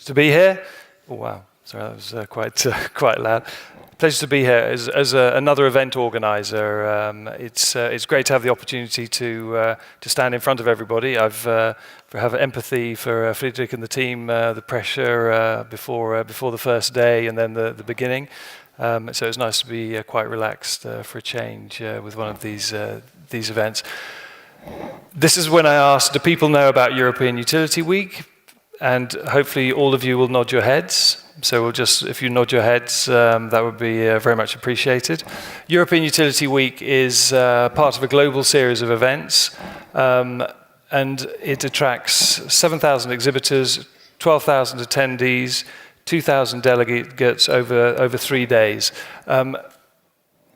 to be here. Oh, wow. Sorry, that was quite loud. Pleasure to be here as another event organizer. It's great to have the opportunity to stand in front of everybody. I have empathy for Friedrich and the team, the pressure before the first day and then the beginning. So it's nice to be quite relaxed for a change with one of these events. This is when I ask, do people know about European Utility Week? And hopefully all of you will nod your heads. So we'll just, if you nod your heads, that would be very much appreciated. European Utility Week is part of a global series of events, and it attracts 7,000 exhibitors, 12,000 attendees, 2,000 delegates over 3 days.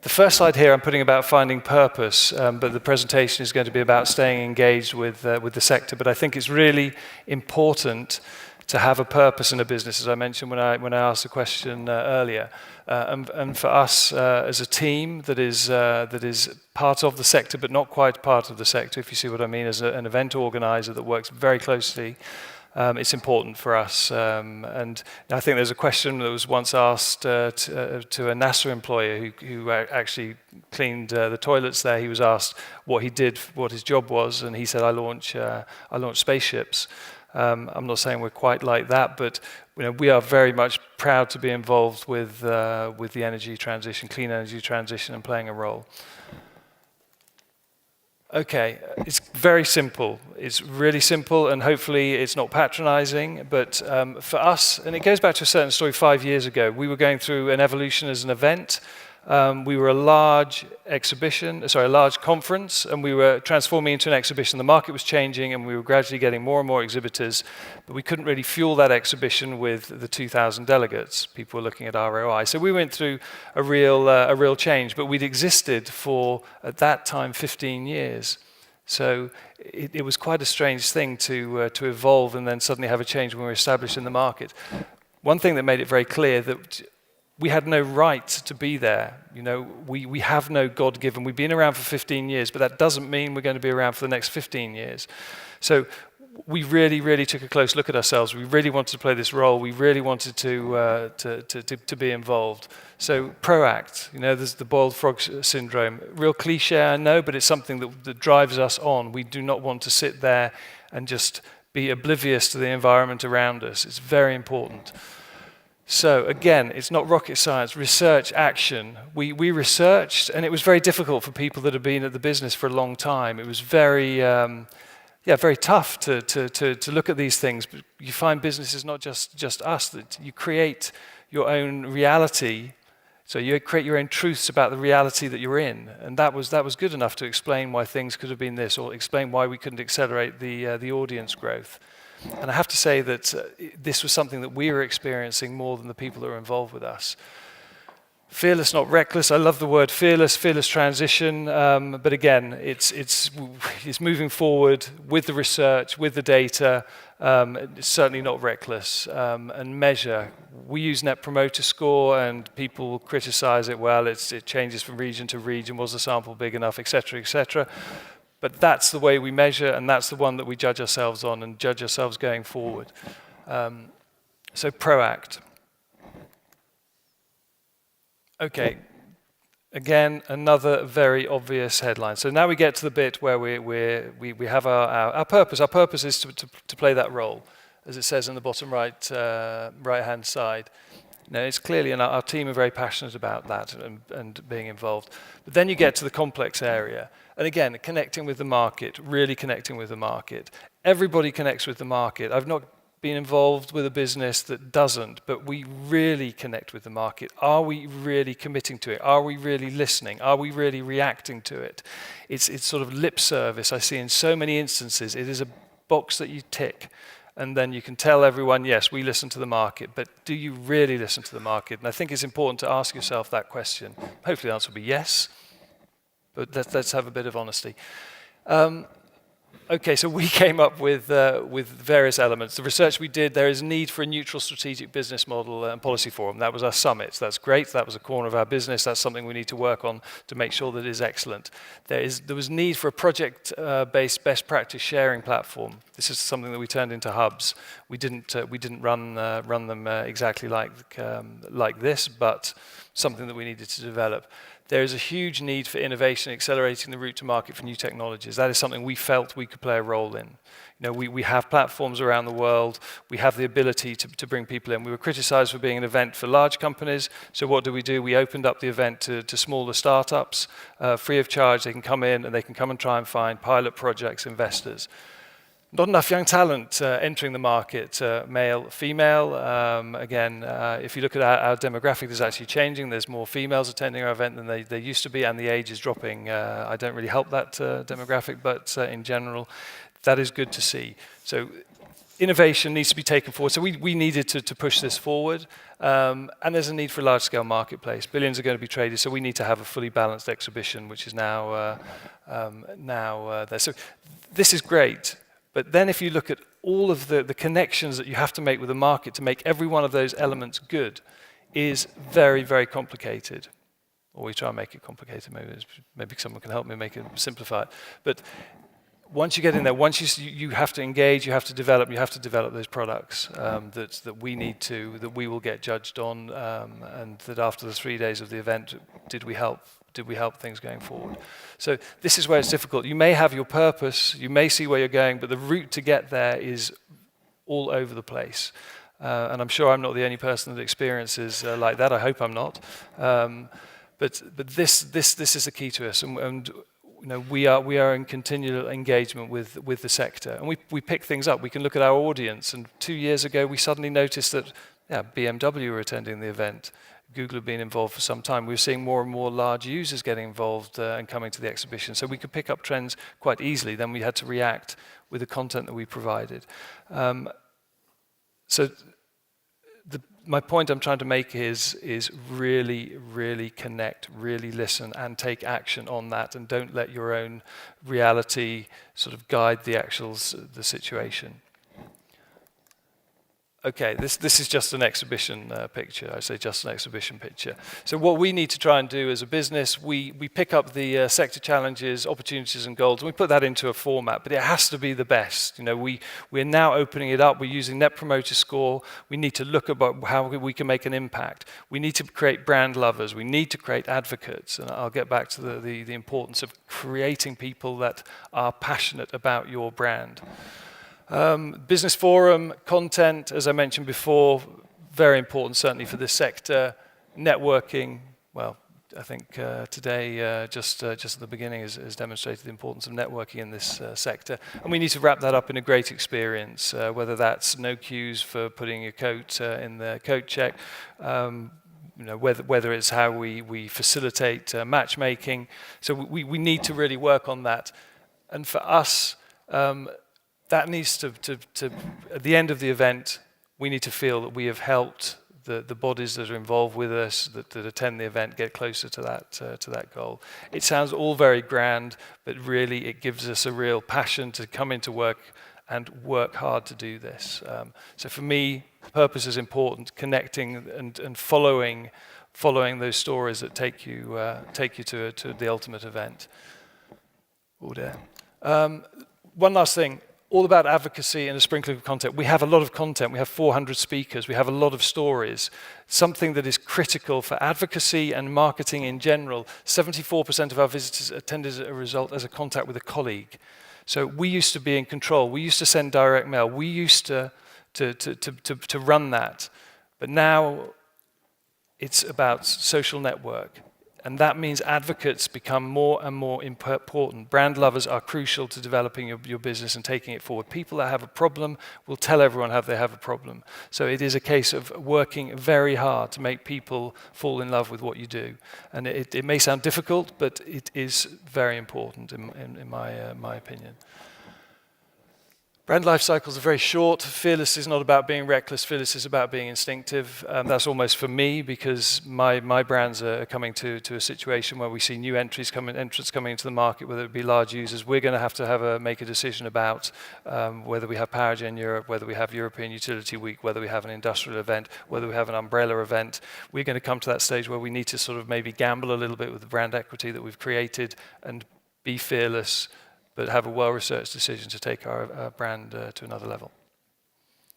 The first slide here I'm putting about finding purpose, but the presentation is going to be about staying engaged with the sector. But I think it's really important to have a purpose in a business, as I mentioned when I asked the question earlier. And for us as a team that is part of the sector, but not quite part of the sector, if you see what I mean, as an event organizer that works very closely, it's important for us. And I think there's a question that was once asked to a NASA employer who actually cleaned the toilets there. He was asked what he did, what his job was, and he said, I launch spaceships. I'm not saying we're quite like that, but we are very much proud to be involved with the energy transition, clean energy transition, and playing a role. Okay, it's very simple. It's really simple, and hopefully it's not patronizing, but for us, and it goes back to a certain story 5 years ago, we were going through an evolution as an event. We were a large conference, and we were transforming into an exhibition. The market was changing, and we were gradually getting more and more exhibitors, but we couldn't really fuel that exhibition with the 2,000 delegates. People were looking at ROI. So we went through a real change, but we'd existed for, at that time, 15 years. So it was quite a strange thing to evolve and then suddenly have a change when we were established in the market. One thing that made it very clear that we had no right to be there. We have no God-given. We've been around for 15 years, but that doesn't mean we're going to be around for the next 15 years. So we really, really took a close look at ourselves. We really wanted to play this role. We really wanted to be involved. So proact. There's the boiled frog syndrome. Real cliche, I know, but it's something that drives us on. We do not want to sit there and just be oblivious to the environment around us. It's very important. So again, it's not rocket science, research, action. We researched, and it was very difficult for people that have been at the business for a long time. It was very tough to look at these things. But you find business is not just us, that you create your own reality. So you create your own truths about the reality that you're in. And that was good enough to explain why things could have been this, or explain why we couldn't accelerate the audience growth. And I have to say that this was something that we were experiencing more than the people that were involved with us. Fearless, not reckless. I love the word fearless transition. But again, it's moving forward with the research, with the data. It's certainly not reckless. And measure. We use Net Promoter Score, and people criticize it. Well, it changes from region to region. Was the sample big enough, et cetera, et cetera. But that's the way we measure, and that's the one that we judge ourselves on and judge ourselves going forward. So proact. Okay, again, another very obvious headline. So now we get to the bit where we have our purpose. Our purpose is to play that role, as it says in the bottom right-hand side. It's clearly, and our team are very passionate about that and being involved. But then you get to the complex area. And again, connecting with the market, really connecting with the market. Everybody connects with the market. I've not been involved with a business that doesn't, but we really connect with the market. Are we really committing to it? Are we really listening? Are we really reacting to it? It's sort of lip service I see in so many instances. It is a box that you tick. And then you can tell everyone, yes, we listen to the market, but do you really listen to the market? And I think it's important to ask yourself that question. Hopefully the answer will be yes, but let's have a bit of honesty. Okay, so we came up with various elements. The research we did, there is a need for a neutral strategic business model and policy forum. That was our summit. That's great. That was a corner of our business. That's something we need to work on to make sure that it is excellent. There was need for a project-based best practice sharing platform. This is something that we turned into hubs. We didn't run them exactly like this, but something that we needed to develop. There is a huge need for innovation, accelerating the route to market for new technologies. That is something we felt we could play a role in. We have platforms around the world. We have the ability to bring people in. We were criticized for being an event for large companies. So what do? We opened up the event to smaller startups, free of charge. They can come in and they can come and try and find pilot projects, investors. Not enough young talent entering the market, male, female. Again, if you look at our demographic, there's actually changing. There's more females attending our event than they used to be, and the age is dropping. I don't really help that demographic, but in general, that is good to see. So innovation needs to be taken forward. So we needed to push this forward. And there's a need for a large-scale marketplace. Billions are going to be traded, so we need to have a fully balanced exhibition, which is now there. So this is great. But then if you look at all of the connections that you have to make with the market to make every one of those elements good is very, very complicated. Or we try and make it complicated. Maybe someone can help me make it simplify it. But once you get in there, once you have to engage, you have to develop those products that we will get judged on, and that after the 3 days of the event, did we help things going forward? So this is where it's difficult. You may have your purpose, you may see where you're going, but the route to get there is all over the place. And I'm sure I'm not the only person that experiences like that. I hope I'm not. But this is the key to us, and we are in continual engagement with the sector, and we pick things up. We can look at our audience, and 2 years ago we suddenly noticed that BMW were attending the event. Google had been involved for some time. We were seeing more and more large users getting involved and coming to the exhibition. So we could pick up trends quite easily. Then we had to react with the content that we provided. My point I'm trying to make is really, really connect, really listen, and take action on that, and don't let your own reality sort of guide the situation. Okay, this is just an exhibition picture. I say just an exhibition picture. So what we need to try and do as a business, we pick up the sector challenges, opportunities and goals, and we put that into a format, but it has to be the best. We're now opening it up. We're using Net Promoter Score. We need to look about how we can make an impact. We need to create brand lovers. We need to create advocates, and I'll get back to the importance of creating people that are passionate about your brand. Business forum, content, as I mentioned before, very important, certainly for this sector. Networking, well, I think today, just at the beginning, has demonstrated the importance of networking in this sector. And we need to wrap that up in a great experience, whether that's no queues for putting your coat in the coat check, whether it's how we facilitate matchmaking. So we need to really work on that. And for us, that needs to at the end of the event, we need to feel that we have helped the bodies that are involved with us, that attend the event, get closer to that goal. It sounds all very grand, but really it gives us a real passion to come into work and work hard to do this. So for me, purpose is important, connecting and following those stories that take you to the ultimate event. Oh dear. One last thing. All about advocacy and a sprinkling of content. We have a lot of content. We have 400 speakers. We have a lot of stories. Something that is critical for advocacy and marketing in general. 74% of our visitors attended as a contact with a colleague. So we used to be in control. We used to send direct mail. We used to run that. But now it's about social network. And that means advocates become more and more important. Brand lovers are crucial to developing your business and taking it forward. People that have a problem will tell everyone how they have a problem. So it is a case of working very hard to make people fall in love with what you do. And it may sound difficult, but it is very important in my opinion. Brand life cycles are very short. Fearless is not about being reckless. Fearless is about being instinctive. That's almost for me, because my brands are coming to a situation where we see new entrants coming into the market, whether it be large users. We're going to have to make a decision about whether we have PowerGen Europe, whether we have European Utility Week, whether we have an industrial event, whether we have an umbrella event. We're going to come to that stage where we need to sort of maybe gamble a little bit with the brand equity that we've created and be fearless, but have a well-researched decision to take our brand to another level.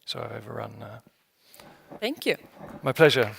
So I've overrun. Thank you. My pleasure.